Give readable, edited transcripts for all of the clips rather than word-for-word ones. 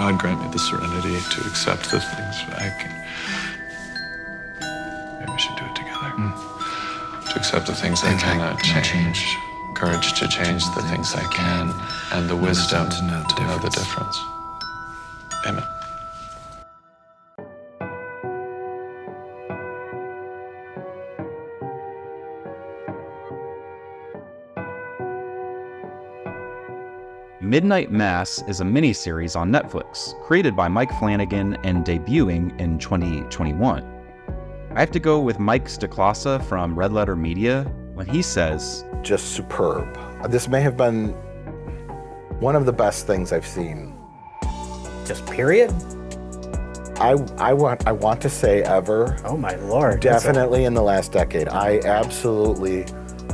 God grant me the serenity to accept the things I can. Maybe we should do it together. To accept the things I cannot change. Courage to change the things I can. And the wisdom to know the difference. Amen. Midnight Mass is a miniseries on Netflix, created by Mike Flanagan and debuting in 2021. I have to go with Mike Stacklasa from Red Letter Media when he says, just superb. This may have been one of the best things I've seen. Just period? I want to say ever. Oh my Lord. Definitely in the last decade. I absolutely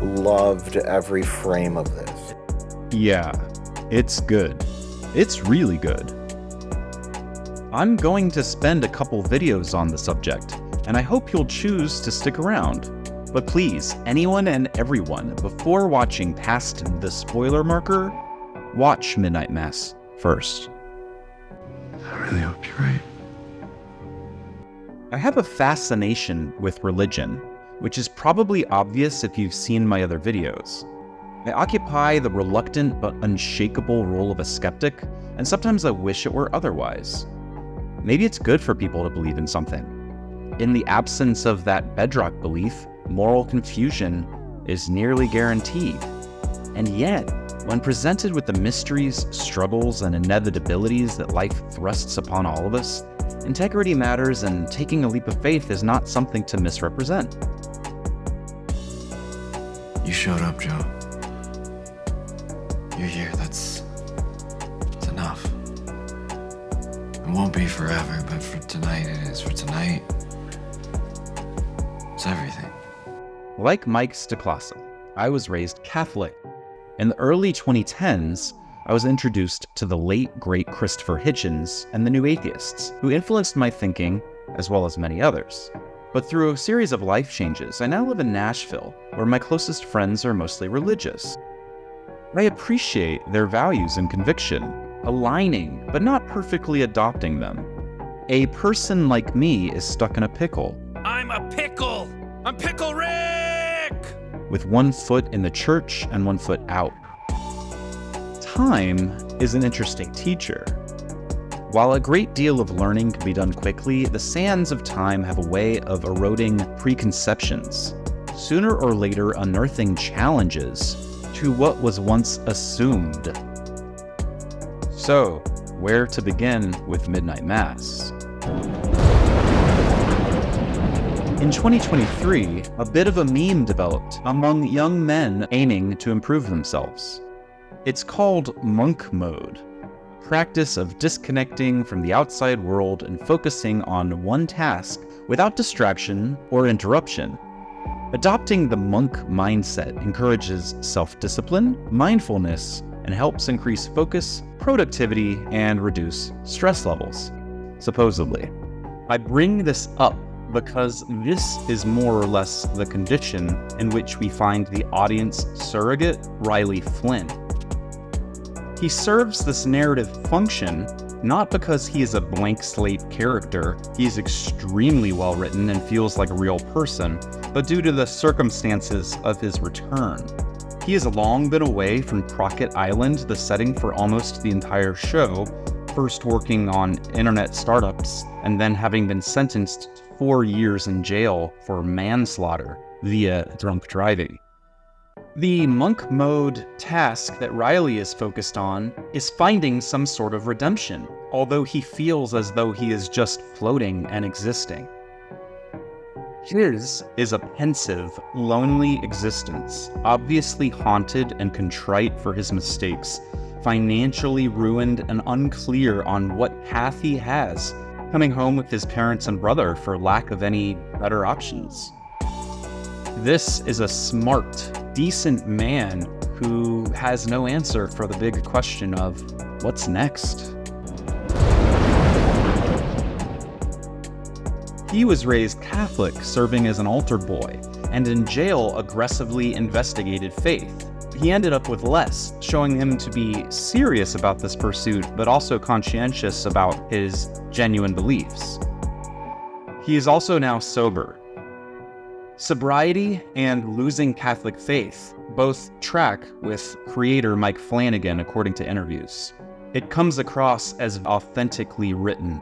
loved every frame of this. Yeah, it's good. It's really good. I'm going to spend a couple videos on the subject, and I hope you'll choose to stick around. But please, anyone and everyone, before watching past the spoiler marker, watch Midnight Mass first. I really hope you're right. I have a fascination with religion, which is probably obvious if you've seen my other videos. I occupy the reluctant but unshakable role of a skeptic, and sometimes I wish it were otherwise. Maybe it's good for people to believe in something. In the absence of that bedrock belief, moral confusion is nearly guaranteed. And yet, when presented with the mysteries, struggles, and inevitabilities that life thrusts upon all of us, integrity matters, and taking a leap of faith is not something to misrepresent. You showed up, Joe. You're here, that's enough. It won't be forever, but for tonight it is. For tonight, it's everything. Like Mike Stacklasa, I was raised Catholic. In the early 2010s, I was introduced to the late, great Christopher Hitchens and the New Atheists, who influenced my thinking, as well as many others. But through a series of life changes, I now live in Nashville, where my closest friends are mostly religious. I appreciate their values and conviction, aligning, but not perfectly adopting them. A person like me is stuck in a pickle. I'm a pickle! I'm Pickle Rick! With one foot in the church and one foot out. Time is an interesting teacher. While a great deal of learning can be done quickly, the sands of time have a way of eroding preconceptions, sooner or later unearthing challenges to what was once assumed. So, where to begin with Midnight Mass? In 2023, a bit of a meme developed among young men aiming to improve themselves. It's called monk mode, practice of disconnecting from the outside world and focusing on one task without distraction or interruption. Adopting the monk mindset encourages self-discipline, mindfulness, and helps increase focus, productivity, and reduce stress levels, supposedly. I bring this up because this is more or less the condition in which we find the audience surrogate, Riley Flynn. He serves this narrative function not because he is a blank slate character, he is extremely well written and feels like a real person, but due to the circumstances of his return. He has long been away from Crockett Island, the setting for almost the entire show, first working on internet startups and then having been sentenced to 4 years in jail for manslaughter via drunk driving. The monk mode task that Riley is focused on is finding some sort of redemption, although he feels as though he is just floating and existing. His is a pensive, lonely existence, obviously haunted and contrite for his mistakes, financially ruined and unclear on what path he has, coming home with his parents and brother for lack of any better options. This is a smart, decent man who has no answer for the big question of what's next. He was raised Catholic, serving as an altar boy, and in jail aggressively investigated faith. he ended up with less, showing him to be serious about this pursuit, but also conscientious about his genuine beliefs. He is also now sober. Sobriety and losing Catholic faith both track with creator Mike Flanagan, according to interviews. It comes across as authentically written.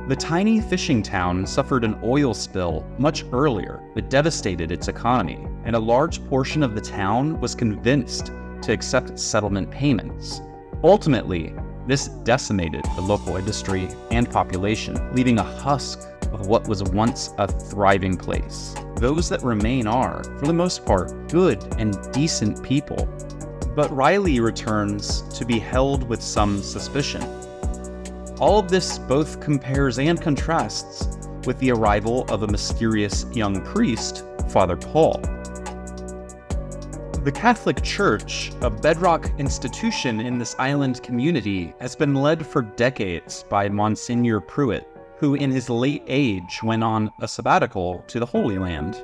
The tiny fishing town suffered an oil spill much earlier that devastated its economy, and a large portion of the town was convinced to accept settlement payments. Ultimately, this decimated the local industry and population, leaving a husk of what was once a thriving place. Those that remain are, for the most part, good and decent people. But Riley returns to be held with some suspicion. All of this both compares and contrasts with the arrival of a mysterious young priest, Father Paul. The Catholic Church, a bedrock institution in this island community, has been led for decades by Monsignor Pruitt, who in his late age went on a sabbatical to the Holy Land.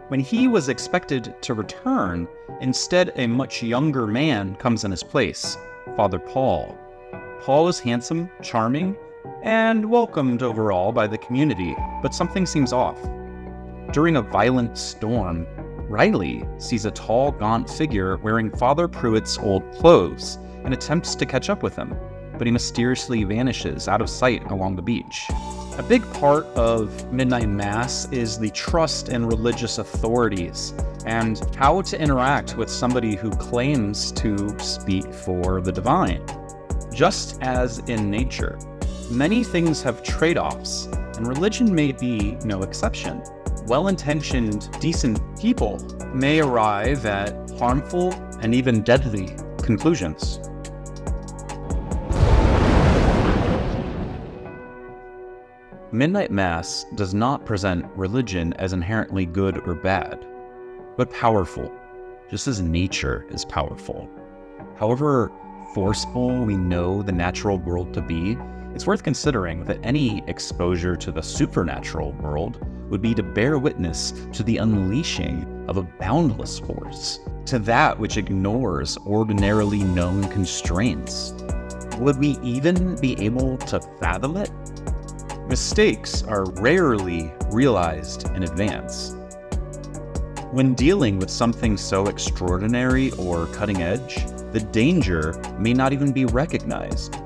When he was expected to return, instead a much younger man comes in his place, Father Paul. Paul is handsome, charming, and welcomed overall by the community, but something seems off. During a violent storm, Riley sees a tall, gaunt figure wearing Father Pruitt's old clothes and attempts to catch up with him, but he mysteriously vanishes out of sight along the beach. A big part of Midnight Mass is the trust in religious authorities and how to interact with somebody who claims to speak for the divine. Just as in nature, many things have trade-offs, and religion may be no exception. Well-intentioned, decent people may arrive at harmful and even deadly conclusions. Midnight Mass does not present religion as inherently good or bad, but powerful, just as nature is powerful. However forceful we know the natural world to be, it's worth considering that any exposure to the supernatural world would be to bear witness to the unleashing of a boundless force, to that which ignores ordinarily known constraints. Would we even be able to fathom it? Mistakes are rarely realized in advance. When dealing with something so extraordinary or cutting edge, the danger may not even be recognized.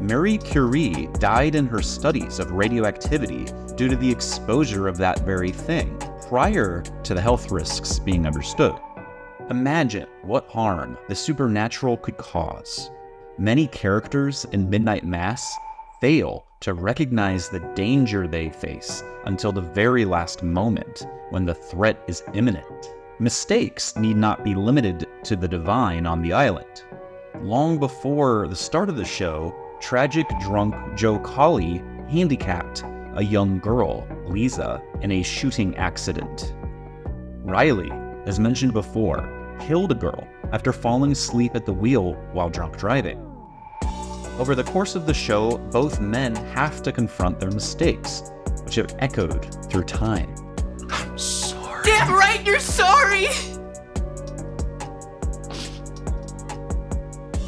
Marie Curie died in her studies of radioactivity due to the exposure of that very thing, prior to the health risks being understood. Imagine what harm the supernatural could cause. Many characters in Midnight Mass fail to recognize the danger they face until the very last moment when the threat is imminent. Mistakes need not be limited to the divine on the island. Long before the start of the show, tragic drunk Joe Colley handicapped a young girl, Lisa, in a shooting accident. Riley, as mentioned before, killed a girl after falling asleep at the wheel while drunk driving. Over the course of the show, both men have to confront their mistakes, which have echoed through time. I'm sorry. Damn right you're sorry!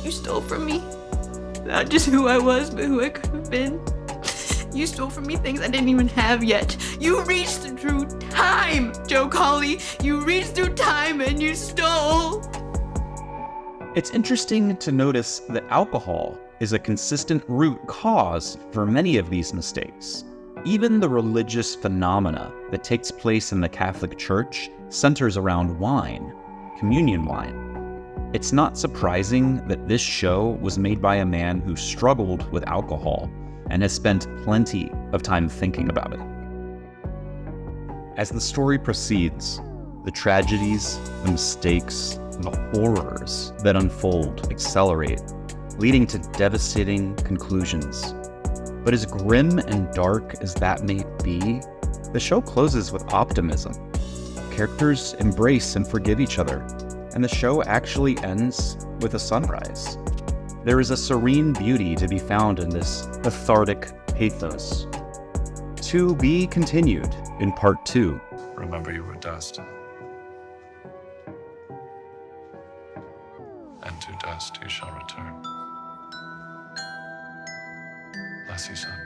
You stole from me. Not just who I was, but who I could have been. You stole from me things I didn't even have yet. You reached through time, Joe Colley. You reached through time and you stole. It's interesting to notice that alcohol is a consistent root cause for many of these mistakes. Even the religious phenomena that takes place in the Catholic Church centers around wine, communion wine. It's not surprising that this show was made by a man who struggled with alcohol and has spent plenty of time thinking about it. As the story proceeds, the tragedies, the mistakes, the horrors that unfold accelerate, leading to devastating conclusions. But as grim and dark as that may be, the show closes with optimism. Characters embrace and forgive each other, and the show actually ends with a sunrise. There is a serene beauty to be found in this cathartic pathos. To be continued in part 2. Remember, you were dust. and to dust you shall return. Bless you, son.